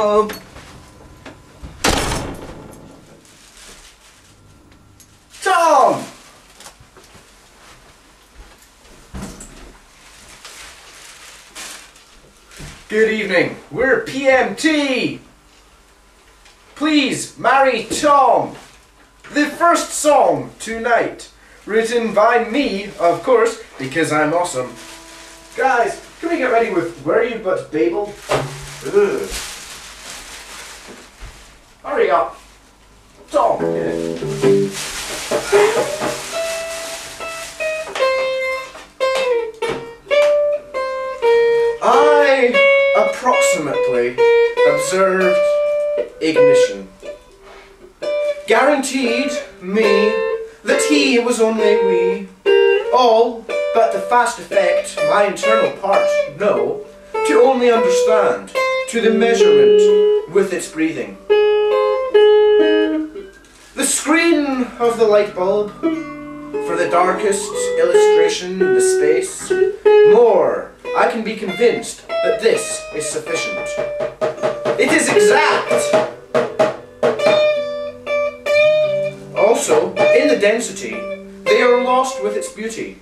bulb. Tom! Good evening. We're PMT. Please marry Tom. The first song tonight. Written by me, of course, because I'm awesome. Guys, can we get ready with Were You But Babel? Ugh. Hurry up. Tom. I approximately observed ignition. Guaranteed me that he was only we. All but the fast effect my internal parts know to only understand to the measurement with its breathing. The screen of the light bulb for the darkest illustration in the space. More, I can be convinced that this is sufficient. It is exact. Also, in the density, they are lost with its beauty,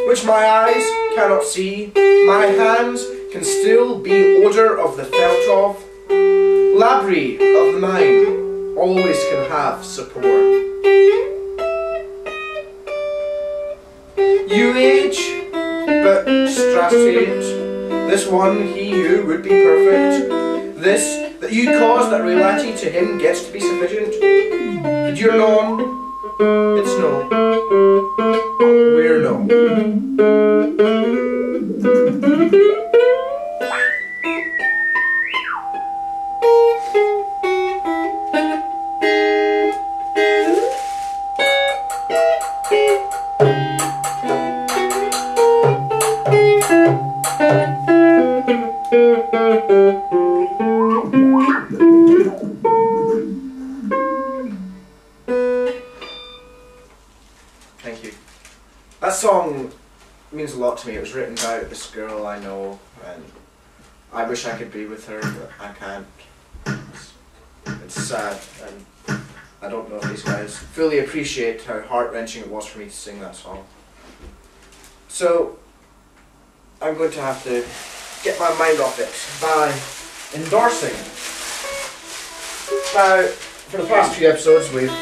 which my eyes cannot see, my hands can still be odour of the felt of. Labri of the mind always can have support. You age, but stratiate. This one, he, you, would be perfect. This, that you cause that reality to him gets to be sufficient. And you're non, it's no. We're no. Thank you. That song means a lot to me. It was written by this girl I know, and I wish I could be with her, but I can't. It's sad, and I don't know if these guys fully appreciate how heart-wrenching it was for me to sing that song. So, I'm going to have to get my mind off it by endorsing. Now, for the past few episodes, we've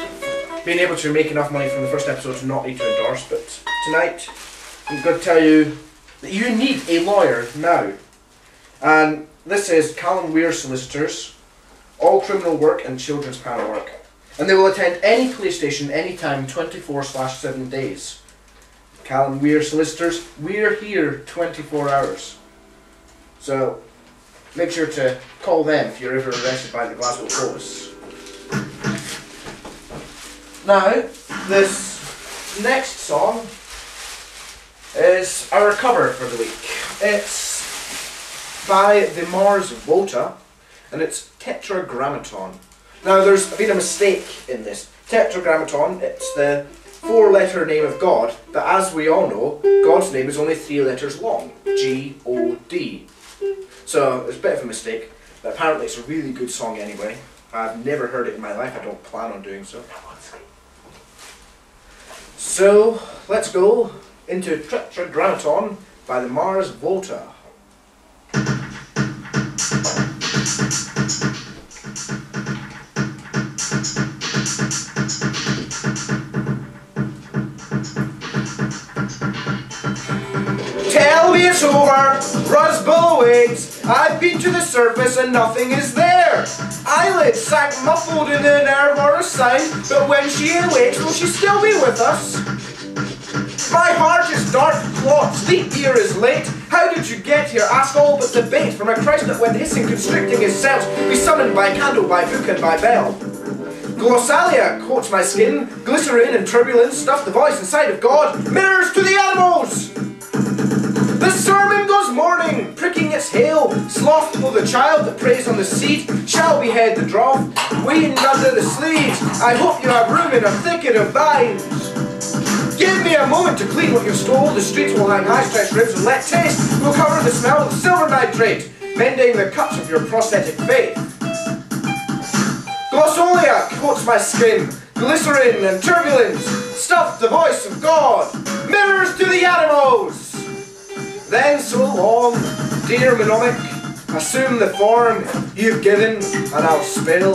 been able to make enough money from the first episode to not need to endorse, but tonight I'm going to tell you that you need a lawyer now. And this is Callum Weir Solicitors, all criminal work and children's panel work. And they will attend any police station anytime 24/7 days. Callum Weir Solicitors, we're here 24 hours. So make sure to call them if you're ever arrested by the Glasgow Police. Now, this next song is our cover for the week. It's by the Mars Volta, and it's Tetragrammaton. Now, there's been a mistake in this. Tetragrammaton, it's the 4-letter name of God, but as we all know, God's name is only 3 letters long. G-O-D. So, it's a bit of a mistake, but apparently it's a really good song anyway. I've never heard it in my life, I don't plan on doing so. So, let's go into Tetragrammaton by the Mars Volta. Tell me it's over, Roswell waits. I've been to the surface and nothing is there. Eyelids sank muffled in an air or a sign, but when she awakes, will she still be with us? My heart is dark cloth, sleep here is late. How did you get here? Ask all but debate. From a Christ that went hissing, constricting his cells, be summoned by candle, by book and by bell. Glossalia coats my skin, glycerin and turbulence stuff the voice inside of God, mirrors to the animals! The sermon goes morning, pricking its hail, slothful the child that prays on the seat, shall behead the drought, waiting under the sleeves. I hope you have room in a thicket of vines. Give me a moment to clean what you've stole, the streets will hang high-stretched ribs and let taste will cover the smell of silver nitrate, mending the cuts of your prosthetic faith. Glossolia coats my skin, glycerin and turbulence, stuff the voice of God, mirrors to the animals. Then so long, dear mnemonic, assume the form you've given and I'll spill.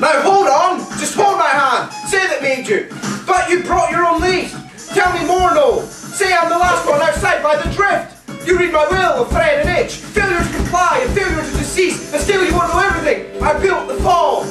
Now hold on, just hold my hand, say that made you, but you brought your own lead. Tell me more, no, say I'm the last one outside by the drift. You read my will of thread and itch, failure to comply and failure to decease, and still you won't know everything. I built the fall.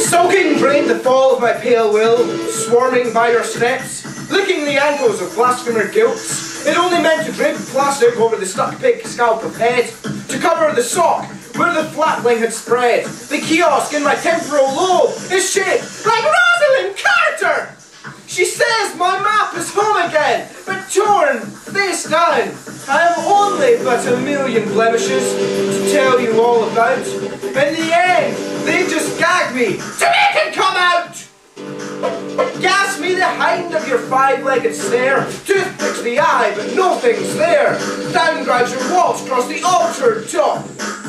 Soaking brain the fall of my pale will, swarming by your steps, licking the ankles of blasphemer guilts. It only meant to drape plastic over the stuck pig scalp of head, to cover the sock where the flatling had spread. The kiosk in my temporal lobe is shaped like Rosalind Carter. She says my map is home again, but torn face down. I have only but a million blemishes to tell you all about. In the end, they just gagged me to make it come out! Gas me the hind of your five-legged snare, toothpicks the eye, but nothing's there. Down drives your waltz across the altered top.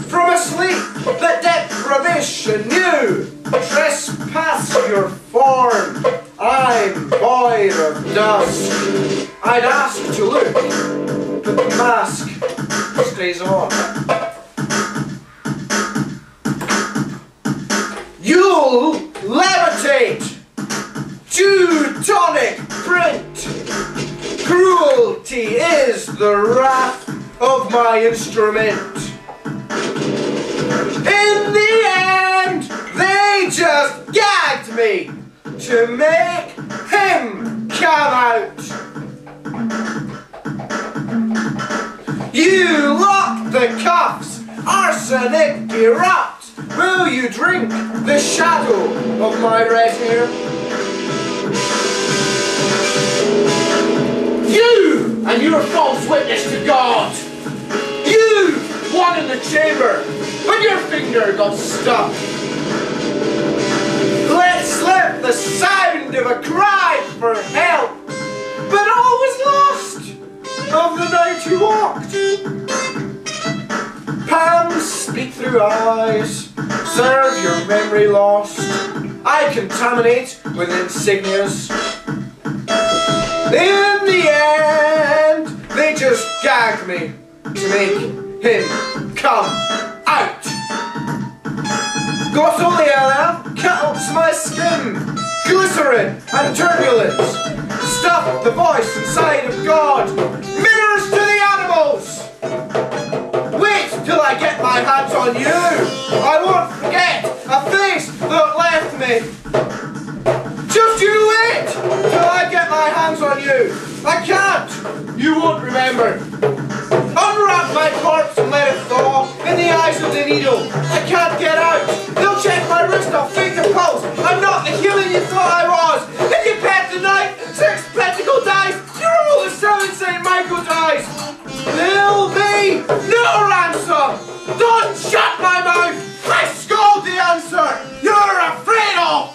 From a sleep that depravish anew, trespass your form. I'm void of dusk. I'd ask to look, but the mask stays on. You'll levitate! Teutonic print! Cruelty is the wrath of my instrument. In the end, they just gagged me to make him come out. You lock the cuffs, arsenic erupt. Will you drink the shadow of my red hair? You and your false witness to God. You won in the chamber, but your finger got stuck. Let slip the sound of a cry for help, but all was lost of the night you walked. Palms speak through eyes, serve your memory lost. I contaminate with insignias. In the end, they just gagged me to make him come out. Glossolia cuts my skin, glycerin and turbulence, stuff the voice inside of God, mirrors to the animals. Wait till I get my hands on you. I won't forget a face that left me. Just you wait till I get my hands on you. I can't. You won't remember. Unwrap my corpse and let it thaw in the eyes of the needle. I can't get out. They'll check my wrist, I'll fake the pulse. I'm not the healing you thought I was. If you bet tonight, 6 pentacle dice, you roll the 7 St. Michael dice. There'll be no ransom. Don't shut my mouth. I scold the answer you're afraid of.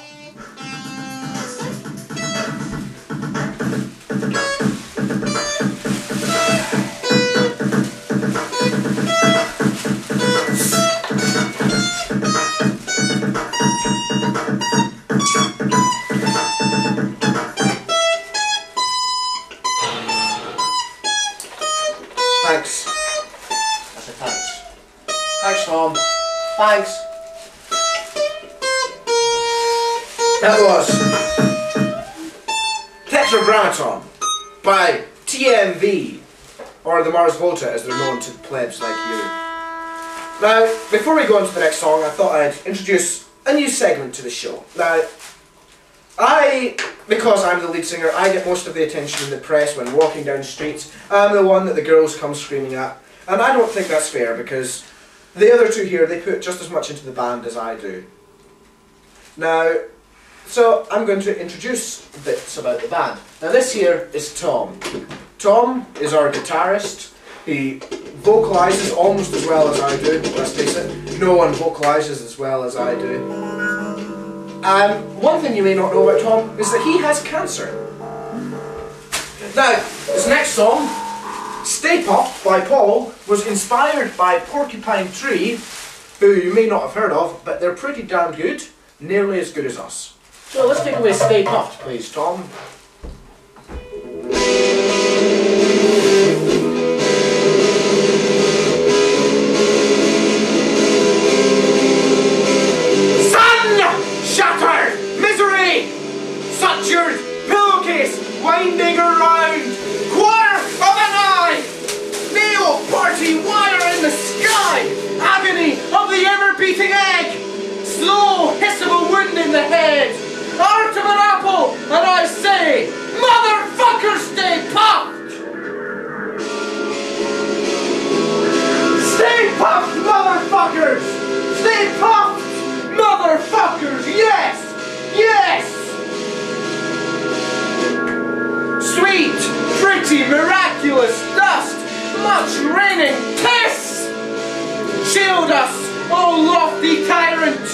Thanks. I said thanks. Thanks, Tom. Thanks. That was Tetragrammaton by TMV, or the Mars Volta as they're known to plebs like you. Now, before we go on to the next song, I thought I'd introduce a new segment to the show. Now, because I'm the lead singer, I get most of the attention in the press when walking down streets. I'm the one that the girls come screaming at. And I don't think that's fair, because the other two here, they put just as much into the band as I do. Now, so I'm going to introduce bits about the band. Now this here is Tom. Tom is our guitarist. He vocalises almost as well as I do, let's face it. No one vocalises as well as I do. One thing you may not know about Tom is that he has cancer. Now, this next song, Stay Puft by Paul, was inspired by Porcupine Tree, who you may not have heard of, but they're pretty damn good, nearly as good as us. So let's take away Stay Puft, please, Tom. Winding around, quarter of an eye, nail party wire in the sky, agony of the ever-beating egg, slow hiss of a wound in the head, heart of an apple, and I say, motherfuckers, stay puft! Stay puft, motherfuckers! Stay puft, motherfuckers! Yes! Yes! Sweet, pretty, miraculous dust, much raining piss! Shield us, O lofty tyrant,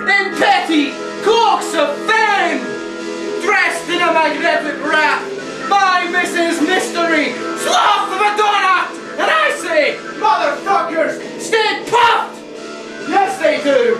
in petty cloaks of fame! Dressed in a magnetic wrap, my Mrs. Mystery, sloth of a donut! And I say, motherfuckers, stay puft! Yes, they do!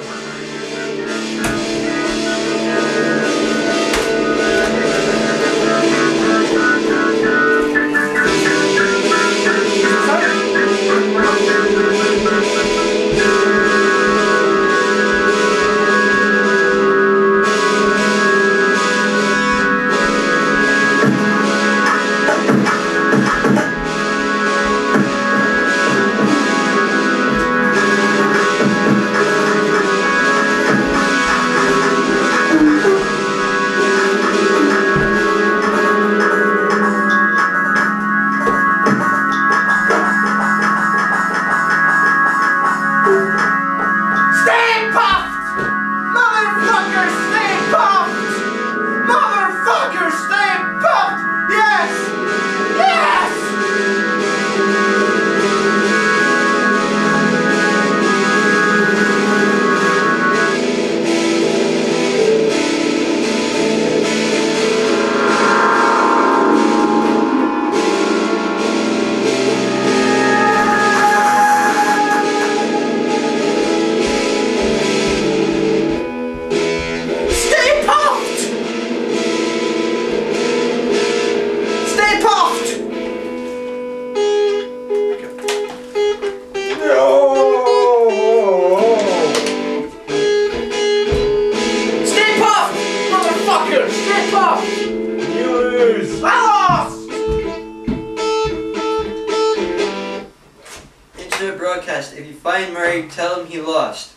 Broadcast. If you find Murray, tell him he lost.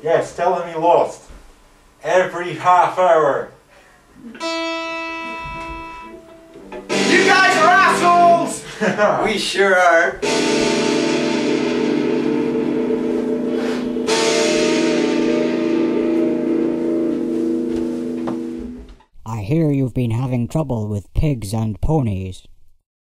Yes, tell him he lost. Every half hour. You guys are assholes! We sure are. I hear you've been having trouble with pigs and ponies.